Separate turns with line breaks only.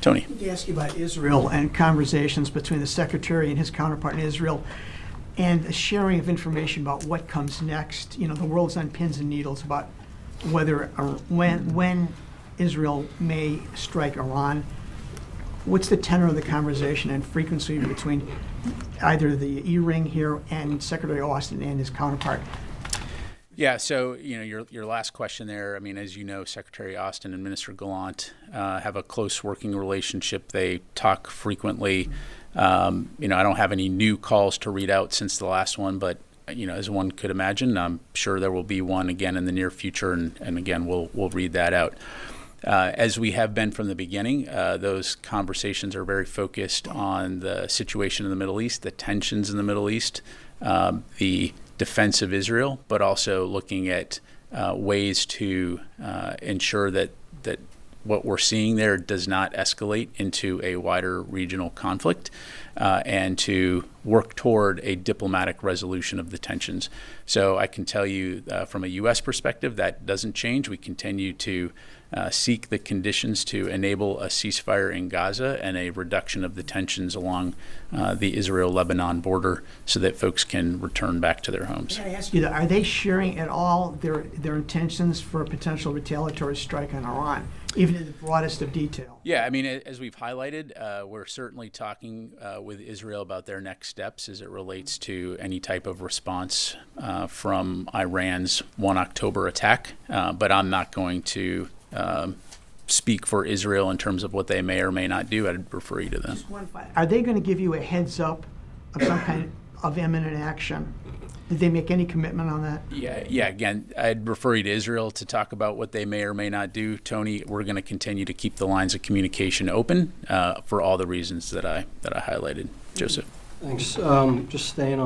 Tony.
Let me ask you about Israel and conversations between the Secretary and his counterpart in Israel and the sharing of information about what comes next. You know, the world's on pins and needles about whether or when Israel may strike Iran. What's the tenor of the conversation and frequency between either the E-ring here and Secretary Austin and his counterpart?
Yeah, so your last question there. I mean, as you know, Secretary Austin and Minister Gallant have a close working relationship. They talk frequently. I don't have any new calls to read out since the last one, but as one could imagine, I'm sure there will be one again in the near future, and again, we'll read that out. As we have been from the beginning, those conversations are very focused on the situation in the Middle East, the tensions in the Middle East, the defense of Israel, but also looking at ways to ensure that what we're seeing there does not escalate into a wider regional conflict, and to work toward a diplomatic resolution of the tensions. So I can tell you from a U.S. perspective, that doesn't change. We continue to seek the conditions to enable a ceasefire in Gaza and a reduction of the tensions along the Israel-Lebanon border so that folks can return back to their homes.
Can I ask you, are they sharing at all their intentions for a potential retaliatory strike on Iran, even in the broadest of detail?
Yeah, I mean, as we've highlighted, we're certainly talking with Israel about their next steps as it relates to any type of response from Iran's 1 October attack, but I'm not going to speak for Israel in terms of what they may or may not do. I'd refer you to them.
Are they going to give you a heads up of some kind of imminent action? Did they make any commitment on that?
Yeah. Again, I'd refer you to Israel to talk about what they may or may not do. Tony, we're going to continue to keep the lines of communication open for all the reasons that I highlighted. Joseph.
Thanks. Just staying on